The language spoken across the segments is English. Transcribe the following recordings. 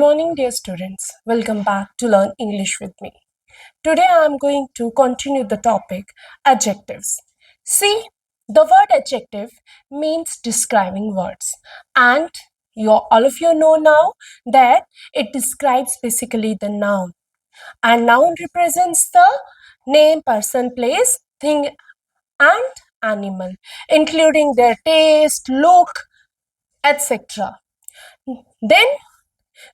morning, dear students. Welcome back to Learn English with me. Today I am going to continue the topic adjectives. See, the word adjective means describing words, and all of you know now that it describes basically the noun. And noun represents the name, person, place, thing, and animal, including their taste, look, etc. Then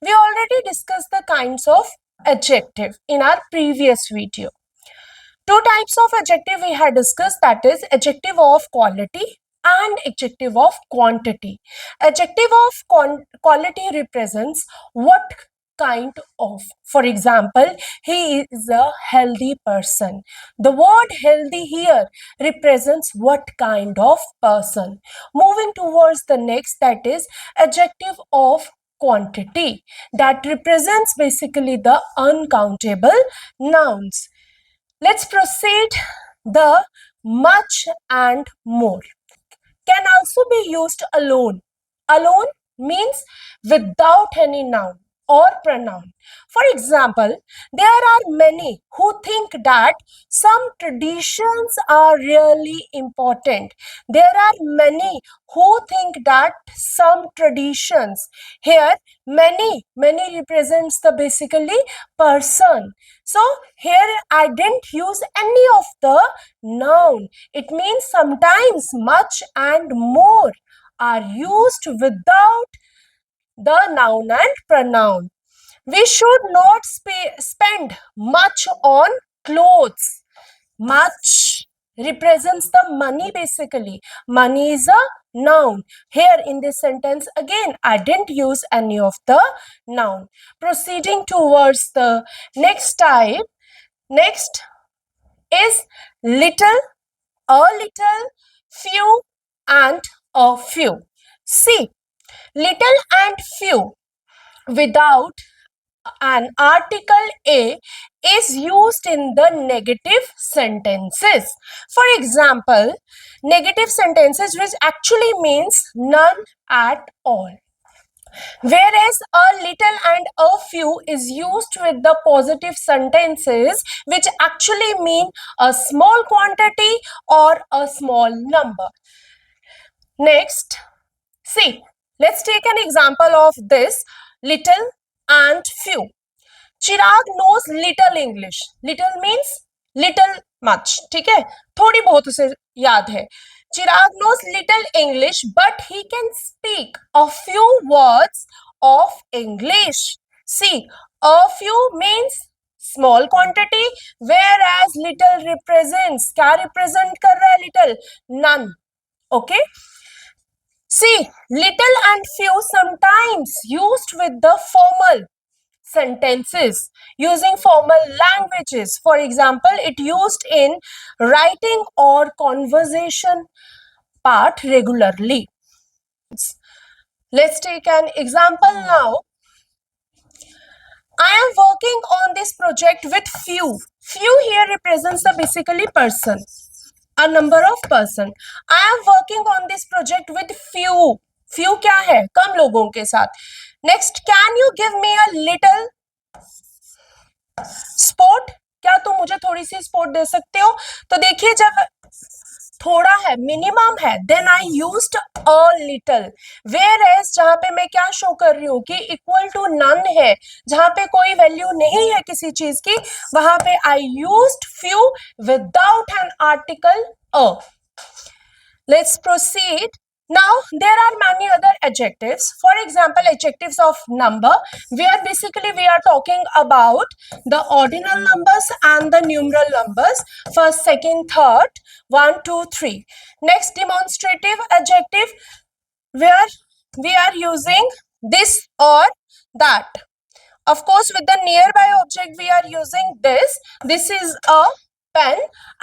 we already discussed the kinds of adjective in our previous video. Two types of adjective we had discussed, that is adjective of quality and adjective of quantity. Adjective of quality represents what kind of. For example, he is a healthy person. The word healthy here represents what kind of person. Moving towards the next, that is adjective of quantity, that represents basically the uncountable nouns. Let's proceed. The much and more can also be used alone. Alone means without any noun or pronoun. For example, there are many who think that some traditions are really important. There are many who think that some traditions. Here, many represents the basically person. So here I didn't use any of the noun. It means sometimes much and more are used without the noun and pronoun. We should not spend much on clothes. Much represents the money basically. Money is a noun. Here in this sentence again I didn't use any of the noun. Proceeding towards the next type. Next is little, a little, few and a few. See, little and few without an article A is used in the negative sentences. For example, negative sentences which actually means none at all. Whereas a little and a few is used with the positive sentences which actually mean a small quantity or a small number. Next, see, let's take an example of this little and few. Chirag knows little English. Little means little much. ठीक है, थोड़ी बहुत उसे याद है. चिराग knows little English, but he can speak a few words of English. See, a few means small quantity, whereas little represents, क्या represent कर रहा है little? None. Okay. See, little and few sometimes used with the formal sentences using formal languages. For example, it used in writing or conversation part regularly. Let's take an example now. I am working on this project with few. Few here represents the basically person, a number of person. I am working on this project with few. Few क्या है? कम लोगों के साथ. Next, can you give me a little sport? क्या तुम मुझे थोड़ी सी sport दे सकते हो? तो देखिए, जब थोड़ा है, मिनिमम है, then I used a little. Whereas जहां पे मैं क्या शो कर रही हूँ कि इक्वल टू नन है, जहां पे कोई वैल्यू नहीं है किसी चीज की, वहां पे I used few without an article a. Let's proceed. Now, there are many other adjectives. For example, adjectives of number, where basically we are talking about the ordinal numbers and the numeral numbers. First, second, third, 1, 2, 3. Next, demonstrative adjective, where we are using this or that. Of course, with the nearby object, we are using this. This is a pen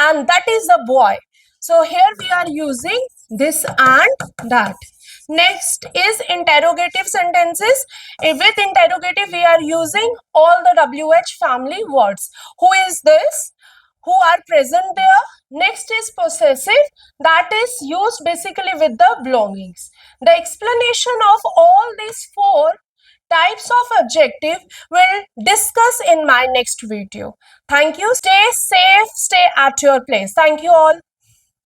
and that is a boy. So here we are using this and that. Next is interrogative sentences. With interrogative, we are using all the WH family words. Who is this? Who are present there? Next is possessive, that is used basically with the belongings. The explanation of all these four types of adjective we'll discuss in my next video. Thank you. Stay safe, stay at your place. Thank you all.